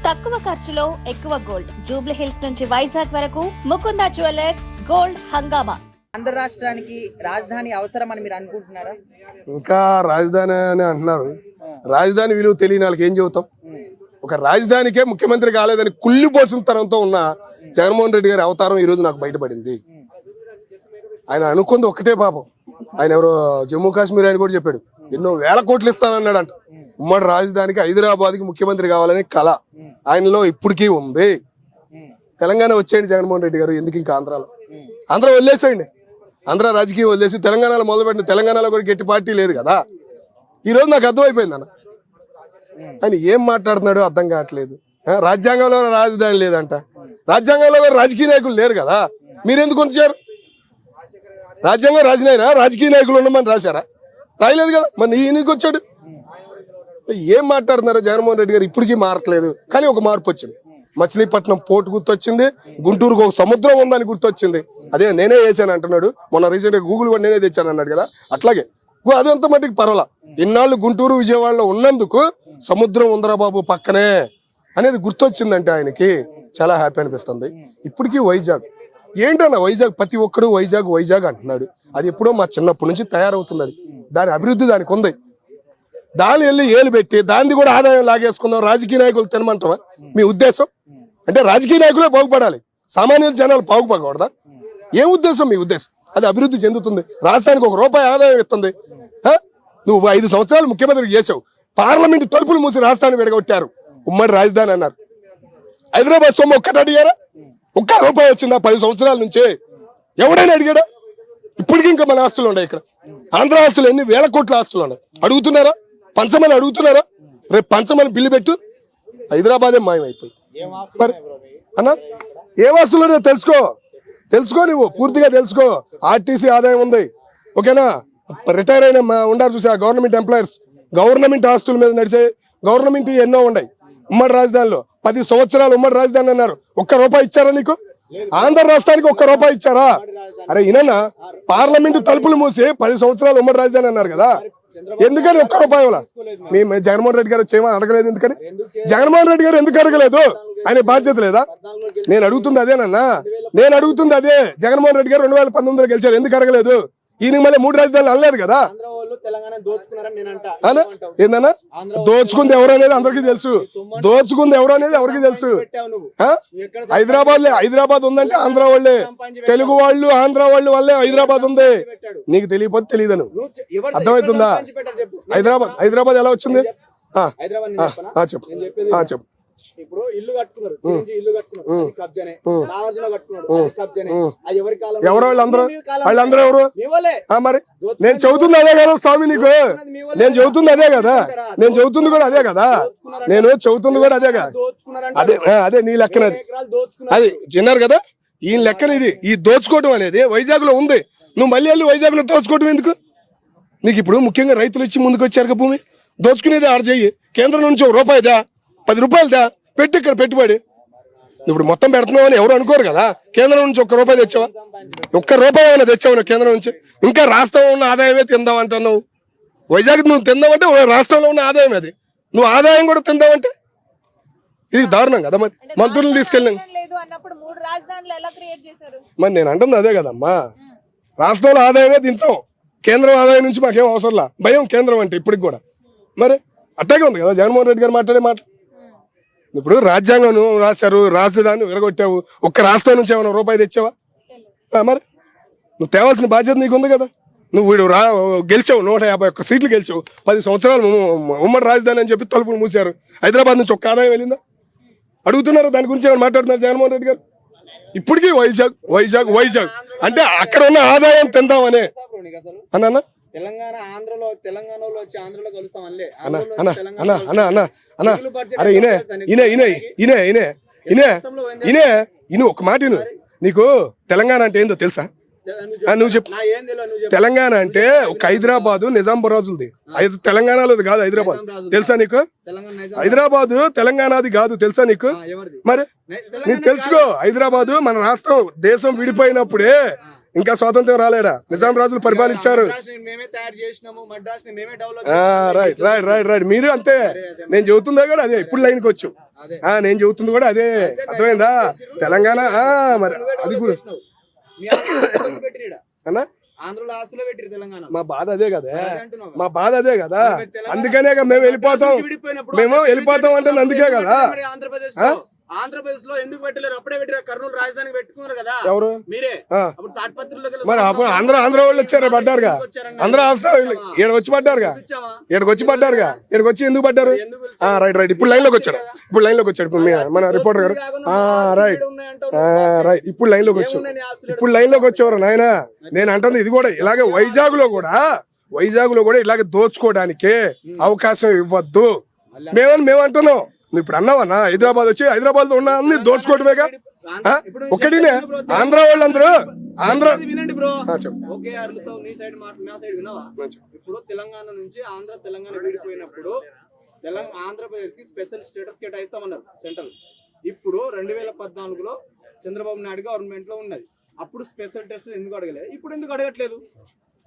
తక్కువ ఖర్చులో ఎక్కువ గోల్డ్. జూబ్లీ హిల్స్ నుంచి వైజాగ్ వరకు ముకుంద జ్యువెలర్స్ గోల్డ్ హంగామా. ఆంధ్ర రాష్ట్రానికి రాజధాని అవసరం అని మీరు అనుకుంటున్నారా? ఇంకా రాజధాని అని అంటున్నారు. రాజధాని విలువ తెలియని వాళ్ళకి ఏం చెబుతాం? ఒక రాజధానికే ముఖ్యమంత్రి కాలేదని కుళ్ళిపోసిన తరంతో ఉన్న జగన్మోహన్ రెడ్డి గారి అవతారం ఈ రోజు నాకు బయటపడింది. ఆయన అనుకుంది ఒక్కటే పాపం. ఆయన ఎవరో జమ్మూ కాశ్మీర్ ఆయన కూడా చెప్పాడు, ఎన్నో వేల కోట్లు ఇస్తానన్నాడంట. ఉమ్మడి రాజధానికి హైదరాబాద్కి ముఖ్యమంత్రి కావాలని కళ ఆయనలో ఇప్పటికీ ఉంది. తెలంగాణ వచ్చేయండి జగన్మోహన్ రెడ్డి గారు, ఎందుకు ఇంకా ఆంధ్రాలో? ఆంధ్ర వదిలేసేయండి, ఆంధ్ర రాజకీయం వదిలేసి తెలంగాణలో మొదలుపెట్టిన తెలంగాణలో కూడా గట్టి పార్టీ లేదు కదా. ఈ రోజు నాకు అర్థమైపోయింది అన్న, ఆయన ఏం మాట్లాడుతున్నాడో అర్థం కావట్లేదు. రాజ్యాంగంలో రాజధాని లేదంట, రాజ్యాంగంలో రాజకీయ నాయకులు లేరు కదా, మీరెందుకు ఉంచారు? రాజ్యాంగం రాసినైనా రాజకీయ నాయకులు ఉండమని రాశారా? రాయలేదు కదా, మరి ఈయనకి వచ్చాడు. ఏం మాట్లాడుతున్నారు జగన్మోహన్ రెడ్డి గారు? ఇప్పటికీ మారట్లేదు, కానీ ఒక మార్పు వచ్చింది. మచిలీపట్నం పోర్టు గుర్తొచ్చింది, గుంటూరుకు ఒక సముద్రం ఉందని గుర్తొచ్చింది. అదే నేనే వేసాను అంటున్నాడు. మొన్న రీసెంట్గా గూగుల్ కూడా నేనే తెచ్చాను అన్నాడు కదా, అట్లాగే అదంత మట్టికి పర్వాలా. ఇన్నాళ్ళు గుంటూరు విజయవాడలో ఉన్నందుకు సముద్రం ఉందరా బాబు పక్కనే అనేది గుర్తొచ్చిందంటే ఆయనకి చాలా హ్యాపీ అనిపిస్తుంది. ఇప్పటికీ వైజాగ్ ఏంటన్నా, వైజాగ్ ప్రతి ఒక్కడు వైజాగ్ వైజాగ్ అంటున్నాడు. అది ఎప్పుడో మా చిన్నప్పటి నుంచి తయారవుతుంది. అది దాని అభివృద్ధి దానికి ఉంది. దాని వెళ్ళి ఏలు పెట్టి దాన్ని కూడా ఆదాయం లాగేసుకుందాం, రాజకీయ నాయకులు తినమంటావా మీ ఉద్దేశం? అంటే రాజకీయ నాయకులే బాగుపడాలి, సామాన్య జనాలు బాగుపడకూడదా? ఏం ఉద్దేశం మీ ఉద్దేశం? అది అభివృద్ధి చెందుతుంది, రాష్ట్రానికి ₹1 ఆదాయం ఇస్తుంది. నువ్వు 5 సంవత్సరాలు ముఖ్యమంత్రి చేసావు, పార్లమెంట్ తలుపులు మూసి రాష్ట్రాన్ని విడగొట్టారు, ఉమ్మడి రాజధాని అన్నారు. హైదరాబాద్ సొమ్ము ఒక్కటి అడిగారా? ₹1 వచ్చిందా 10 సంవత్సరాల నుంచి? ఎవడైనా అడిగాడా? ఇప్పటికీ ఇంకా మన ఆస్తులు ఉన్నాయి ఇక్కడ. ఆంధ్ర ఆస్తులు ఎన్ని వేల కోట్ల ఆస్తులు ఉన్నాయి. అడుగుతున్నారా? పంచమని అడుగుతున్నారా? రేపు పంచమని బిల్లు పెట్టు. హైదరాబాదే మాయమైపోయింది. మరి అన్న ఏ ఆస్తులు తెలుసుకో, నువ్వు పూర్తిగా తెలుసుకో. ఆర్టీసీ ఆదాయం ఉంది, ఓకేనా? రిటైర్ అయిన ఉండారు చూసా గవర్నమెంట్ ఎంప్లాయర్స్, గవర్నమెంట్ ఆస్తుల మీద నడిచే గవర్నమెంట్ ఎన్నో ఉన్నాయి. ఉమ్మడి రాజధానిలో 10 సంవత్సరాలు ఉమ్మడి రాజధాని అన్నారు, ₹1 ఇచ్చారా నీకు? ఆంధ్ర రాష్ట్రానికి ₹1 ఇచ్చారా? అరే ఇనన్నా, పార్లమెంటు తలుపులు మూసి 10 సంవత్సరాలు ఉమ్మడి రాజధాని అన్నారు కదా, ఎందుకని ₹1 మేము జగన్మోహన్ రెడ్డి గారు చేయమని అడగలేదు? ఎందుకని జగన్మోహన్ రెడ్డి గారు ఎందుకు అడగలేదు? ఆయన బాధ్యత లేదా? నేను అడుగుతుంది అదేనన్నా, నేను అడుగుతుంది అదే. జగన్మోహన్ రెడ్డి గారు 2019లో గెలిచారు, ఎందుకు అడగలేదు? ఈయన మళ్ళీ 3 రాజధానులు అనలేదు కదా. ఏందన్నా దోచుకుంది ఎవరు అనేది అందరికీ తెలుసు, దోచుకుంది ఎవరు అనేది ఎవరికి తెలుసు. హైదరాబాద్ ఉందంటే ఆంధ్ర వాళ్ళే, తెలుగు వాళ్ళు ఆంధ్ర వాళ్ళు వల్లే హైదరాబాద్ ఉంది. నీకు తెలియకపోతే తెలియదను, అర్థమవుతుందా? హైదరాబాద్ ఎలా వచ్చింది? చెప్పు. ఇప్పుడు ఇల్లు కట్టుకున్నారు, ఇల్లు కట్టుకున్నారు, కబ్జానే. నాగార్జున కట్టుకున్నాడు, కబ్జానే. అది ఎవరి కాలం? ఎవరు వాళ్ళందరూ ఎవరు? మరి నేను చెబుతుంది అదే కదా స్వామి, నీకు నేను చెబుతుంది అదే కదా, నేను చెబుతుంది కూడా అదే కదా, నేను చెబుతుంది కూడా అదే కదా. అదే నీ లెక్కనది, అది చిన్నారు కదా. ఈ లెక్కన ఈ దోచుకోవడం అనేది వైజాగ్ లో ఉంది. నువ్వు మళ్ళీ వెళ్ళి వైజాగ్ లో దోచుకోవడం ఎందుకు? నీకు ఇప్పుడు ముఖ్యంగా రైతులు ఇచ్చి ముందుకు వచ్చారు భూమి దోచుకునేది ఆడ చెయ్యి. కేంద్రం నుంచి ₹1 దా, ₹10 దా, పెట్టి ఇక్కడ పెట్టుబడి. ఇప్పుడు మొత్తం పెడుతున్నావు అని ఎవరు అనుకోరు కదా. కేంద్రం నుంచి ₹1 తెచ్చావా? ₹1 అయినా తెచ్చావు కేంద్రం నుంచి? ఇంకా రాష్ట్రంలో ఉన్న ఆదాయమే తిందాం అంటున్నావు. వైజాగ్ నువ్వు తిందామంటే రాష్ట్రంలో ఉన్న ఆదాయం అది, నువ్వు ఆదాయం కూడా తిందామంటే ఇది దారుణం కదా. మరి మంత్రులు తీసుకెళ్ళాను మరి నేను అంటుంది అదే కదమ్మా, రాష్ట్రంలో ఆదాయమే తింటాం, కేంద్రం ఆదాయం నుంచి మాకేం అవసరంలా. భయం కేంద్రం అంటే ఇప్పటికి కూడా. మరి అట్టాగే ఉంది కదా జగన్మోహన్ రెడ్డి గారు మాట్లాడే మాట. ఇప్పుడు రాజ్యాంగం రాశారు, రాజధాని విరగొట్టావు, ఒక్క రాష్ట్రం నుంచి ఏమైనా ₹1 తెచ్చావా? మరి నువ్వు తేవాల్సిన బాధ్యత నీకు ఉంది కదా. నువ్వు గెలిచావు, 151 సీట్లు గెలిచావు, 10 సంవత్సరాలు ఉమ్మడి రాజధాని అని చెప్పి తలుపులు మూసారు. హైదరాబాద్ నుంచి ఒక్క ఆదాయం వెళ్ళిందా? అడుగుతున్నారు, దాని గురించి ఏమైనా మాట్లాడుతున్నారు జగన్మోహన్ రెడ్డి గారు? ఇప్పటికీ వైజాగ్ అంటే అక్కడ ఉన్న ఆదాయం తిందామనే అన్న. తెలంగాణలో వచ్చి ఆంధ్రలో కలుస్తాం అనలే. అన్న ఒక మాట నీకు తెలంగాణ అంటే ఏందో తెలుసా? నువ్వు చెప్పు. తెలంగాణ అంటే ఒక హైదరాబాదు నిజాంబర్ రాజులది, తెలంగాణలోది కాదు హైదరాబాద్, తెలుసా నీకు? హైదరాబాదు తెలంగాణది కాదు, తెలుసా నీకు? మరి నీకు తెలుసుకో. హైదరాబాదు మన రాష్ట్రం, దేశం విడిపోయినప్పుడే ఇంకా స్వాతంత్రం రాలేడా, నిజాం రాజులు పరిపాలించారు. రైట్ మీరు అంతే, నేను చెబుతుందా కూడా అదే. ఇప్పుడు లైన్కి వచ్చావు, అదే. నేను చెబుతుంది కూడా అదే. అర్థమైందా? తెలంగాణ మరి అది కూడా మీ ఆస్తులు పెట్టిరు ఈడ. అన్నా ఆంధ్రలో ఆస్తులు పెట్టిరు తెలంగాణ. మా బాధ అదే కదా, అదే అంటున్నావు కదా. మా బాధ అదే కదా. తెలంగాణ అందుకనే మేము వెళ్ళిపోతాం, విడిపోయినప్పుడు మేము వెళ్ళిపోతాం అంటే అందుకే కదా. ఆంధ్రప్రదేశ్ లో ఎందుకు పెట్టలేరు? అప్పుడే పెట్టారు. కర్నూలు రాజధానికి పెట్టుకున్నారు కదా ఎవరు? మీరే. ఆ. అప్పుడు తాటిపత్రుల్లోకి మరి అప్పుడు ఆంధ్ర వాళ్ళు వచ్చారు, పడ్డారుగా. ఆంధ్ర ఈడ వచ్చి పడ్డారుగా, ఇక్కడికి వచ్చి పడ్డారుగా. ఇక్కడికి వచ్చి ఎందుకు పడ్డారు? రైట్. ఇప్పుడు లైన్ లోకి వచ్చాడు, ఇప్పుడు మన రిపోర్టర్ గారు. రైట్ ఇప్పుడు లైన్ లోకి వచ్చారు, వచ్చేవారు నాయన. నేను అంటుంది ఇది కూడా ఇలాగే వైజాగ్ లో కూడా ఇలాగే దోచుకోవడానికి అవకాశం ఇవ్వద్దు మేము అంటున్నాం. నువ్వు ఇప్పుడు అన్నావన్నా హైదరాబాద్ వచ్చి హైదరాబాద్ లో ఉన్న అన్ని దోచుకోవటమేగా. ఒక్కటినే ఆంధ్ర వాళ్ళందరూ వినండి బ్రో. ఓకే అర్లతో నీ సైడ్ నా సైడ్ వినవా? ఇప్పుడు తెలంగాణ నుంచి తెలంగాణ విడిపోయినప్పుడు ఆంధ్రప్రదేశ్ కి స్పెషల్ స్టేటస్ కేటాయిస్తామన్నారు సెంట్రల్. ఇప్పుడు 2014లో చంద్రబాబు నాయుడు గవర్నమెంట్ లో ఉన్నది. అప్పుడు స్పెషల్ టెస్ట్ ఎందుకు అడగలేదు? ఇప్పుడు ఎందుకు అడగట్లేదు?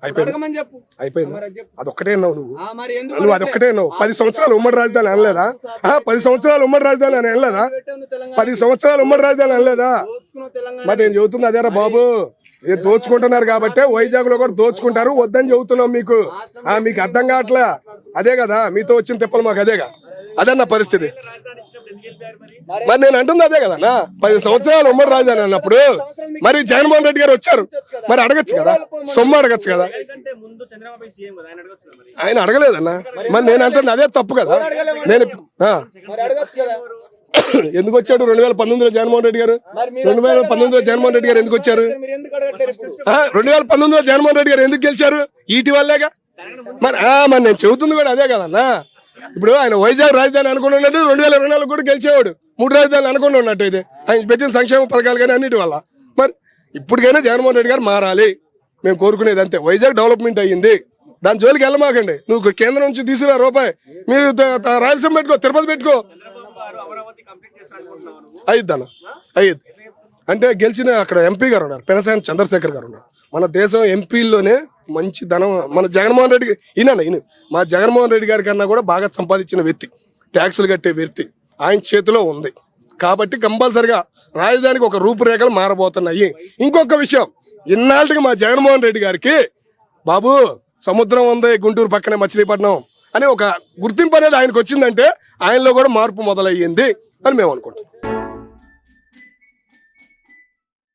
అడగమని చెప్పు. అయిపోయింది. అదొక్కటే నువ్వు అదొక్కటే 10 సంవత్సరాలు ఉమ్మడి రాజధాని అనలేదా? 10 సంవత్సరాలు ఉమ్మడి రాజధాని అని అనలేదా? 10 సంవత్సరాలు ఉమ్మడి రాజధాని అనలేదా? మరి నేను చెబుతుంది అదేరా బాబు. దోచుకుంటున్నారు కాబట్టి వైజాగ్ లో కూడా దోచుకుంటారు, వద్దని చెబుతున్నాం మీకు. మీకు అర్థం కావట్లే. అదే కదా మీతో వచ్చిన తిప్పలు మాకు. అదన్న పరిస్థితి. మరి నేను అంటుంది అదే కదన్నా. 10 సంవత్సరాలు ఉమ్మడి రాజధాని అన్నప్పుడు మరి జగన్మోహన్ రెడ్డి గారు వచ్చారు, మరి అడగచ్చు కదా, సొమ్ము అడగచ్చు కదా. ఆయన అడగలేదన్నా. మరి నేను అంటుంది అదే తప్పు కదా. నేను ఎందుకు వచ్చాడు 2019లో జగన్మోహన్ రెడ్డి గారు? 2019లో జగన్మోహన్ రెడ్డి గారు ఎందుకు వచ్చారు? 2019లో జగన్మోహన్ రెడ్డి గారు ఎందుకు గెలిచారు? ఈటి వల్లేగా. మరి నేను చెబుతుంది కూడా అదే కదన్నా. ఇప్పుడు ఆయన వైజాగ్ రాజధాని అనుకున్నట్టు 2024 కూడా గెలిచేవాడు. 3 రాజధానులు అనుకుని ఉన్నట్టు అయితే ఆయన పెట్టిన సంక్షేమ పథకాలు కానీ అన్నిటి వల్ల. మరి ఇప్పటికైనా జగన్మోహన్ రెడ్డి గారు మారాలి మేము కోరుకునేది అంతే. వైజాగ్ డెవలప్మెంట్ అయ్యింది, దాని జోలికి వెళ్ళమాకండి. నువ్వు కేంద్రం నుంచి తీసుకురా రూపాయి, మీరు రాయలసీమ పెట్టుకో, తిరుపతి పెట్టుకో, అయ్యిద్దన్న అయ్యిద్ది. అంటే గెలిచిన అక్కడ ఎంపీ గారు ఉన్నారు, పెనసాని చంద్రశేఖర్ గారు ఉన్నారు. మన దేశం ఎంపీల్లోనే మంచి ధనం మన జగన్మోహన్ రెడ్డి ఈయన మా జగన్మోహన్ రెడ్డి గారి కన్నా కూడా బాగా సంపాదించిన వ్యక్తి, ట్యాక్సులు కట్టే వ్యక్తి ఆయన చేతిలో ఉంది. కాబట్టి కంపల్సరిగా రాజధానికి ఒక రూపురేఖలు మారబోతున్నాయి. ఇంకొక విషయం, ఇన్నాళ్ళకి మా జగన్మోహన్ రెడ్డి గారికి బాబు సముద్రం ఉంది గుంటూరు పక్కనే మచిలీపట్నం అని ఒక గుర్తింపు అనేది ఆయనకు వచ్చిందంటే ఆయనలో కూడా మార్పు మొదలయ్యింది అని మేము అనుకుంటాం.